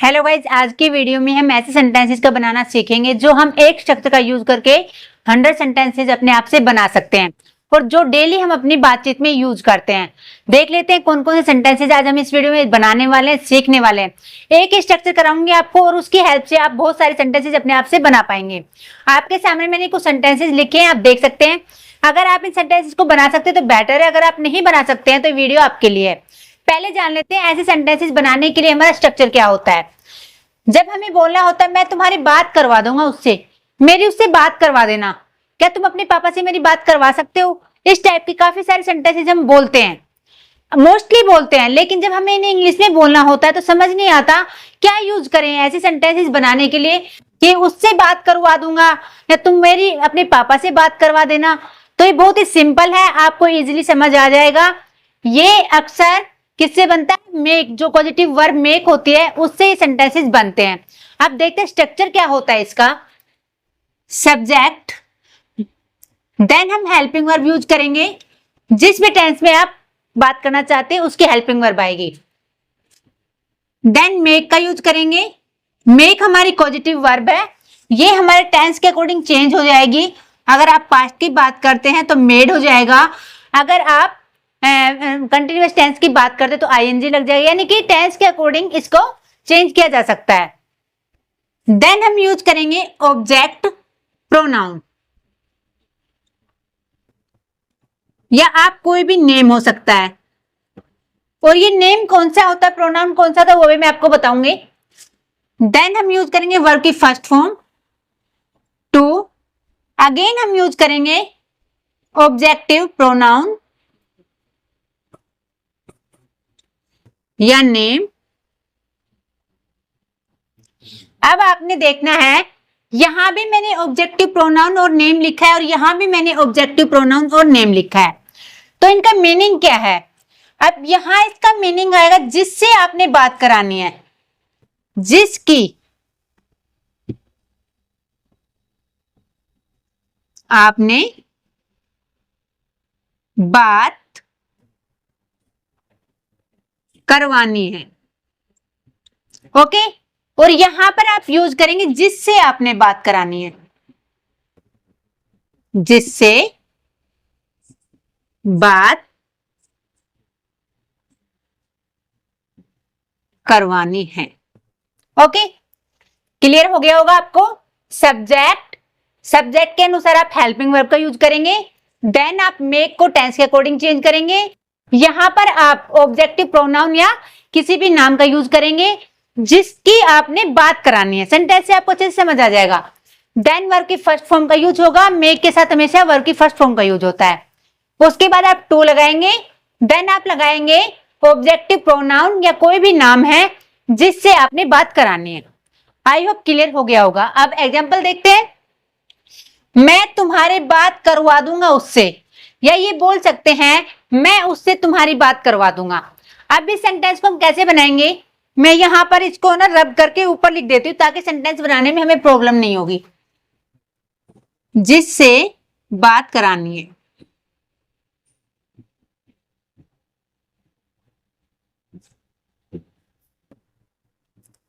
Hello guys, आज की video में हम ऐसे सेंटेंसेस का बनाना सीखेंगे जो हम एक स्ट्रक्चर का यूज करके 100 सेंटेंसेस अपने आप से बना सकते हैं और जो डेली हम अपनी बातचीत में यूज करते हैं। देख लेते हैं कौन कौन से सेंटेंसेस आज हम इस वीडियो में बनाने वाले हैं, सीखने वाले हैं। एक ही स्ट्रक्चर कराऊंगी आपको और उसकी हेल्प से आप बहुत सारे सेंटेंसेस अपने आप से बना पाएंगे। आपके सामने मैंने कुछ सेंटेंसेस लिखे हैं, आप देख सकते हैं। अगर आप इन सेंटेंसेस को बना सकते हैं तो बेटर है, अगर आप नहीं बना सकते हैं तो वीडियो आपके लिए है। पहले जान लेते हैं ऐसे सेंटेंसेस बनाने के लिए हमारा स्ट्रक्चर क्या होता है। जब हमें बोलना होता है मैं तुम्हारी बात करवा दूंगा उससे, मेरी उससे बात करवा देना, क्या तुम अपने पापा से मेरी बात करवा सकते हो, इस टाइप की काफी सारे सेंटेंसेस हम बोलते हैं, मोस्टली बोलते हैं। लेकिन जब हमें इन्हें इंग्लिश में बोलना होता है तो समझ नहीं आता क्या यूज करें ऐसे सेंटेंसेस बनाने के लिए कि उससे बात करवा दूंगा या तुम मेरी अपने पापा से बात करवा देना। तो ये बहुत ही सिंपल है, आपको इजीली समझ आ जाएगा। ये अक्सर किससे बनता है? मेक, जो पॉजिटिव वर्ब मेक होती है उससे ये सेंटेंसेस बनते हैं। अब देखते हैं स्ट्रक्चर क्या होता है इसका। सब्जेक्ट, देन हम हेल्पिंग वर्ब यूज करेंगे, जिस भी टेंस में आप बात करना चाहते हैं उसकी हेल्पिंग वर्ब आएगी। देन मेक का यूज करेंगे, मेक हमारी पॉजिटिव वर्ब है, ये हमारे टेंस के अकॉर्डिंग चेंज हो जाएगी। अगर आप पास्ट की बात करते हैं तो मेड हो जाएगा, अगर आप कंटिन्यूअस टेंस की बात करते तो आईएनजी लग जाएगा, यानी कि टेंस के अकॉर्डिंग इसको चेंज किया जा सकता है। देन हम यूज करेंगे ऑब्जेक्ट प्रोनाउन, या आप कोई भी नेम हो सकता है। और ये नेम कौन सा होता है, प्रोनाउन कौन सा था, वो भी मैं आपको बताऊंगी। देन हम यूज करेंगे वर्ब की फर्स्ट फॉर्म टू, अगेन हम यूज करेंगे ऑब्जेक्टिव प्रोनाउन या नेम। अब आपने देखना है, यहां भी मैंने ऑब्जेक्टिव प्रोनाउन और नेम लिखा है और यहां भी मैंने ऑब्जेक्टिव प्रोनाउन और नेम लिखा है। तो इनका मीनिंग क्या है? अब यहां इसका मीनिंग आएगा जिससे आपने बात करानी है, जिसकी आपने बात करवानी है। ओके, और यहां पर आप यूज करेंगे जिससे आपने बात करानी है, जिससे बात करवानी है। ओके, क्लियर हो गया होगा आपको। सब्जेक्ट, सब्जेक्ट के अनुसार आप हेल्पिंग वर्ब का यूज करेंगे। देन आप मेक को टेंस के अकॉर्डिंग चेंज करेंगे। यहां पर आप ऑब्जेक्टिव प्रोनाउन या किसी भी नाम का यूज करेंगे जिसकी आपने बात करानी है। सेंटेंस से आपको अच्छे से समझ आ जाएगा। देन वर्ब की फर्स्ट फॉर्म का यूज होगा, मेक के साथ हमेशा वर्ब की फर्स्ट फॉर्म का यूज होता है। उसके बाद आप टू लगाएंगे, देन आप लगाएंगे ऑब्जेक्टिव प्रोनाउन या कोई भी नाम है जिससे आपने बात करानी है। आई होप क्लियर हो गया होगा। अब एग्जांपल देखते हैं। मैं तुम्हारी बात करवा दूंगा उससे, या ये बोल सकते हैं मैं उससे तुम्हारी बात करवा दूंगा। अब इस सेंटेंस को हम कैसे बनाएंगे, मैं यहां पर इसको ना रब करके ऊपर लिख देती हूं ताकि सेंटेंस बनाने में हमें प्रॉब्लम नहीं होगी। जिससे बात करानी है,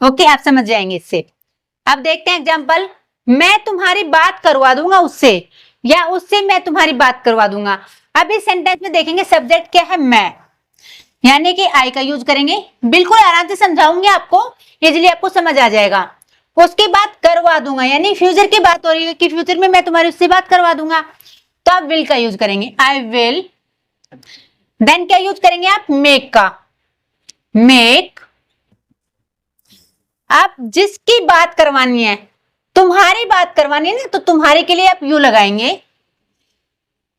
ओके, आप समझ जाएंगे इससे। अब देखते हैं एग्जांपल। मैं तुम्हारी बात करवा दूंगा उससे, या उससे मैं तुम्हारी बात करवा दूंगा। अब इस सेंटेंस में देखेंगे सब्जेक्ट क्या है, मैं, यानी कि आई का यूज करेंगे। बिल्कुल आराम से समझाऊंगी आपको, इजीली आपको समझ आ जाएगा। उसके बाद करवा दूंगा, यानी फ्यूचर की बात हो रही है कि फ्यूचर में मैं तुम्हारी उससे बात करवा दूंगा, तो आप विल का यूज करेंगे, आई विल। देन क्या यूज करेंगे आप, मेक का, मेक। आप जिसकी बात करवानी है, तुम्हारी बात करवानी है ना, तो तुम्हारे के लिए आप यू लगाएंगे,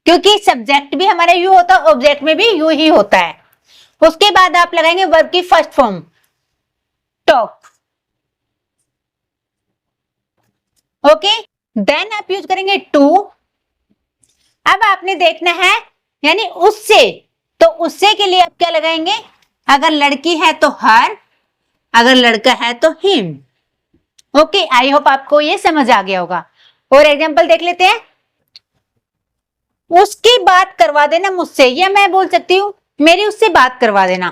क्योंकि सब्जेक्ट भी हमारा यू होता है, ऑब्जेक्ट में भी यू ही होता है। उसके बाद आप लगाएंगे वर्ब की first form talk, okay. Then आप यूज करेंगे टू। अब आपने देखना है, यानी उससे, तो उससे के लिए आप क्या लगाएंगे, अगर लड़की है तो हर, अगर लड़का है तो हिम। ओके, आई होप आपको ये समझ आ गया होगा। और एग्जांपल देख लेते हैं। उसकी बात करवा देना मुझसे, या मैं बोल सकती हूँ मेरी उससे बात करवा देना।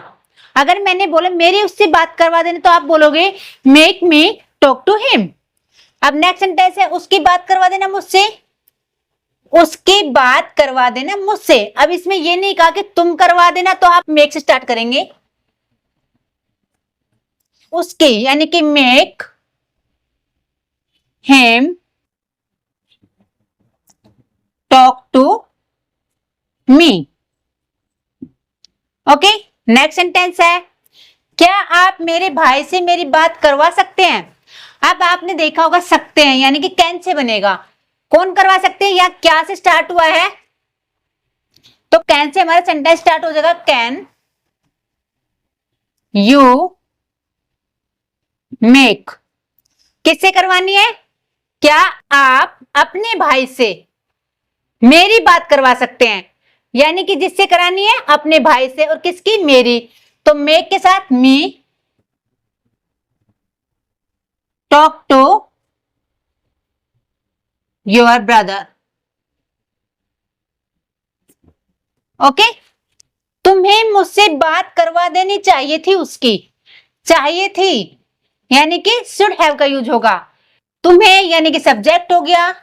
अगर मैंने बोला मेरी उससे बात करवा देना तो आप बोलोगे make me talk to him. अब नेक्स्ट सेंटेंस है उसकी बात करवा देना मुझसे, उसकी बात करवा देना मुझसे। अब इसमें ये नहीं कहा कि तुम करवा देना, तो आप मेक से स्टार्ट करेंगे, उसकी यानी कि make him talk to me. Okay, next sentence है क्या आप मेरे भाई से मेरी बात करवा सकते हैं। अब आपने देखा होगा सकते हैं यानी कि कैन से बनेगा, कौन करवा सकते हैं या क्या से स्टार्ट हुआ है, तो कैन से हमारा सेंटेंस स्टार्ट हो जाएगा, कैन यू मेक। किससे करवानी है, क्या आप अपने भाई से मेरी बात करवा सकते हैं, यानी कि जिससे करानी है अपने भाई से, और किसकी, मेरी, तो मेक के साथ me talk to your brother. Okay, तुम्हें मुझसे बात करवा देनी चाहिए थी उसकी, चाहिए थी यानी कि शुड हैव का यूज होगा, तुम्हें यानी कि सब्जेक्ट हो गया,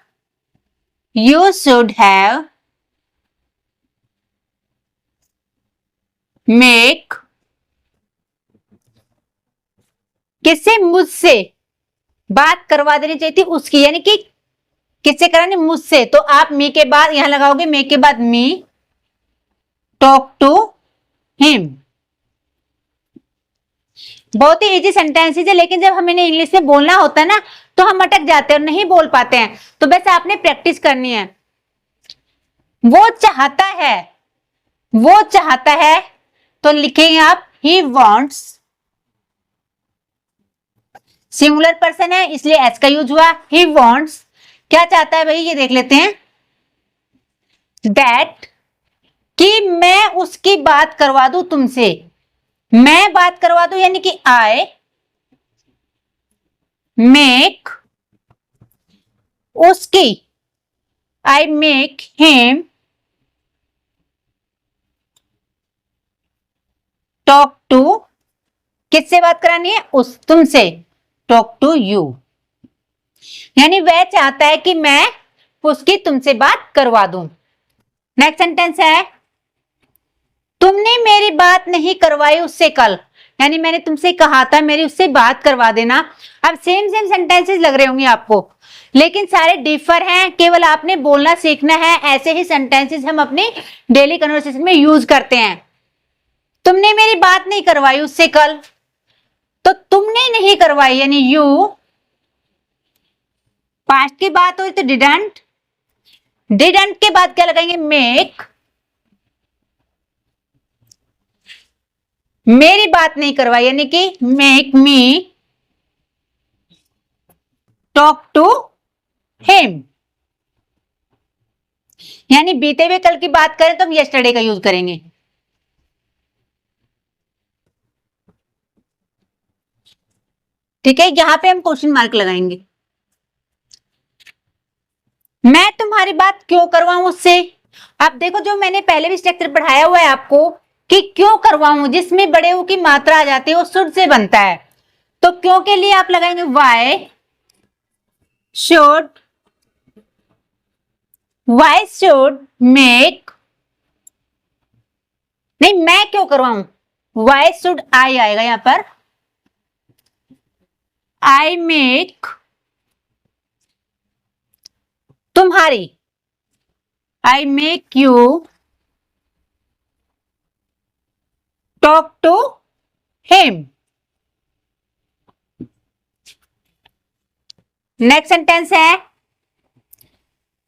यू शुड हैव मेक, किससे, मुझसे बात करवा देनी चाहिए थी उसकी, यानी कि किससे करानी, मुझसे, तो आप मी के बाद यहां लगाओगे, मेक के बाद मी टॉक टू हिम। बहुत ही इजी सेंटेंसेस है, लेकिन जब हमें इंग्लिश में बोलना होता है ना तो हम अटक जाते हैं और नहीं बोल पाते हैं, तो बस आपने प्रैक्टिस करनी है। वो चाहता है, वो चाहता है, तो लिखेंगे आप ही वॉन्ट्स, सिंगुलर पर्सन है इसलिए एस का यूज हुआ, ही वॉन्ट्स, क्या चाहता है भाई ये देख लेते हैं, दैट, कि मैं उसकी बात करवा दूं तुमसे, मैं बात करवा दूं यानी कि आई मेक उसकी, I make him talk to, किससे बात करानी है, उस, तुमसे, टॉक टू यू, यानी वह चाहता है कि मैं उसकी तुमसे बात करवा दूं। नेक्स्ट सेंटेंस है तुमने मेरी बात नहीं करवाई उससे कल, यानी मैंने तुमसे कहा था मेरी उससे बात करवा देना। अब सेम सेम सेंटेंसेस लग रहे होंगे आपको, लेकिन सारे डिफर हैं, केवल आपने बोलना सीखना है। ऐसे ही सेंटेंसेस हम अपनी डेली कन्वर्सेशन में यूज करते हैं। तुमने मेरी बात नहीं करवाई उससे कल, तो तुमने नहीं करवाई यानी यू, पास्ट की बात हुई तो डिडंट, डिडंट के बाद क्या लगाएंगे, मेक, मेरी बात नहीं करवाई यानी कि make me talk to him, यानी बीते हुए कल की बात करें तो हम यस्टरडे का यूज करेंगे। ठीक है, यहां पे हम क्वेश्चन मार्क लगाएंगे। मैं तुम्हारी बात क्यों करवाऊं उससे, अब देखो जो मैंने पहले भी स्ट्रक्चर पढ़ाया हुआ है आपको कि क्यों करवाऊं, जिसमें बड़े ऊ की मात्रा आ जाती है वो शुड से बनता है, तो क्यों के लिए आप लगाएंगे why should, why should make, नहीं मैं क्यों करवाऊं, वाई शुड आई आएगा यहां पर, आई मेक तुम्हारी, I make you talk to him. Next sentence है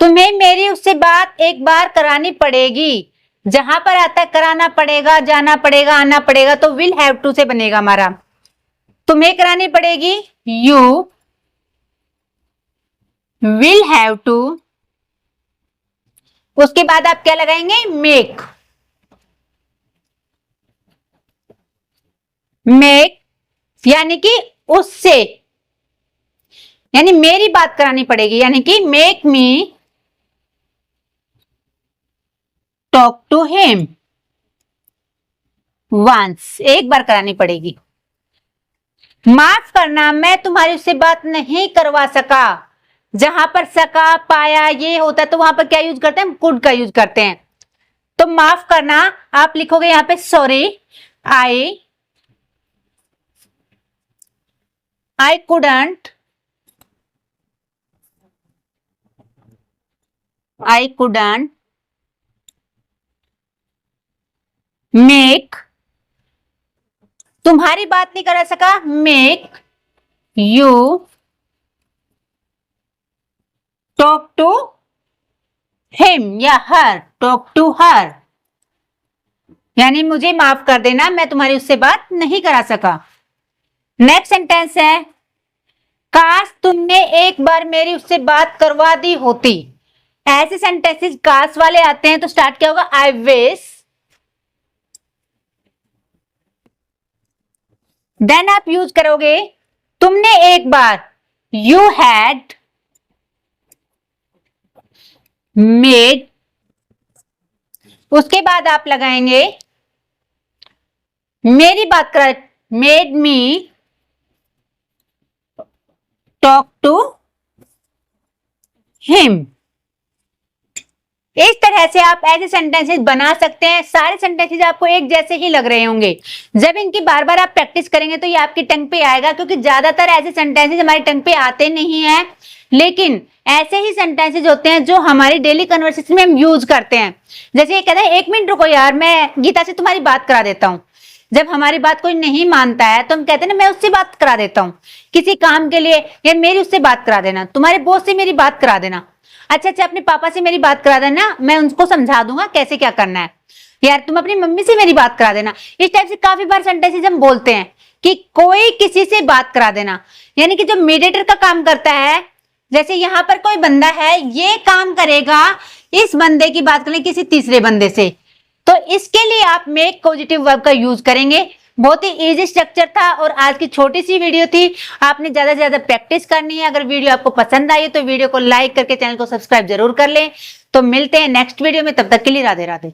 तुम्हें मेरी उससे बात एक बार करानी पड़ेगी, जहां पर आता है कराना पड़ेगा, जाना पड़ेगा, आना पड़ेगा, तो विल हैव टू से बनेगा हमारा, तुम्हें करानी पड़ेगी, यू विल हैव टू, उसके बाद आप क्या लगाएंगे, मेक, मेक यानी कि उससे, यानी मेरी बात करानी पड़ेगी, यानी कि make me talk to him, once, एक बार करानी पड़ेगी। माफ करना, मैं तुम्हारी उससे बात नहीं करवा सका। जहां पर सका, पाया ये होता है तो वहां पर क्या यूज करते हैं, कुड का यूज करते हैं। तो माफ करना आप लिखोगे यहां पे सॉरी, आई कुडंट मेक, तुम्हारी बात नहीं करा सका, make you talk to him या हर, टॉक टू हर, यानी मुझे माफ कर देना, मैं तुम्हारी उससे बात नहीं करा सका। नेक्स्ट सेंटेंस है, काश तुमने एक बार मेरी उससे बात करवा दी होती। ऐसे सेंटेंसेस काश वाले आते हैं तो स्टार्ट क्या होगा, आई विश, देन आप यूज करोगे तुमने एक बार, यू हैड मेड, उसके बाद आप लगाएंगे मेरी बात कर, made me talk to him. इस तरह से आप ऐसे सेंटेंसेस बना सकते हैं। सारे सेंटेंसेस आपको एक जैसे ही लग रहे होंगे, जब इनकी बार बार आप प्रैक्टिस करेंगे तो ये आपकी टंग पे आएगा, क्योंकि ज्यादातर ऐसे सेंटेंसेस हमारी टंग पे आते नहीं हैं, लेकिन ऐसे ही सेंटेंसेस होते हैं जो हमारी डेली कन्वर्सेशन में हम यूज करते हैं। जैसे ये कहते हैं, एक मिनट रुको यार, मैं गीता से तुम्हारी बात करा देता हूँ। जब हमारी बात कोई नहीं मानता है तो हम कहते हैं ना, मैं उससे बात करा देता हूँ किसी काम के लिए, या मेरी उससे बात करा देना, तुम्हारे बॉस से मेरी बात करा देना, अच्छा अपने पापा से मेरी बात करा देना, मैं उनको समझा दूंगा कैसे क्या करना है, यार तुम अपनी मम्मी से मेरी बात करा देना। इस टाइप से काफी बार सेंटेंसेस हम बोलते हैं कि कोई किसी से बात करा देना, यानी कि जो मीडिएटर का काम करता है, जैसे यहाँ पर कोई बंदा है, ये काम करेगा इस बंदे की बात करें किसी तीसरे बंदे से, तो इसके लिए आप मेक पॉजिटिव वर्ब का यूज करेंगे। बहुत ही इजी स्ट्रक्चर था और आज की छोटी सी वीडियो थी, आपने ज्यादा से ज्यादा प्रैक्टिस करनी है। अगर वीडियो आपको पसंद आई तो वीडियो को लाइक करके चैनल को सब्सक्राइब जरूर कर लें। तो मिलते हैं नेक्स्ट वीडियो में, तब तक के लिए राधे राधे।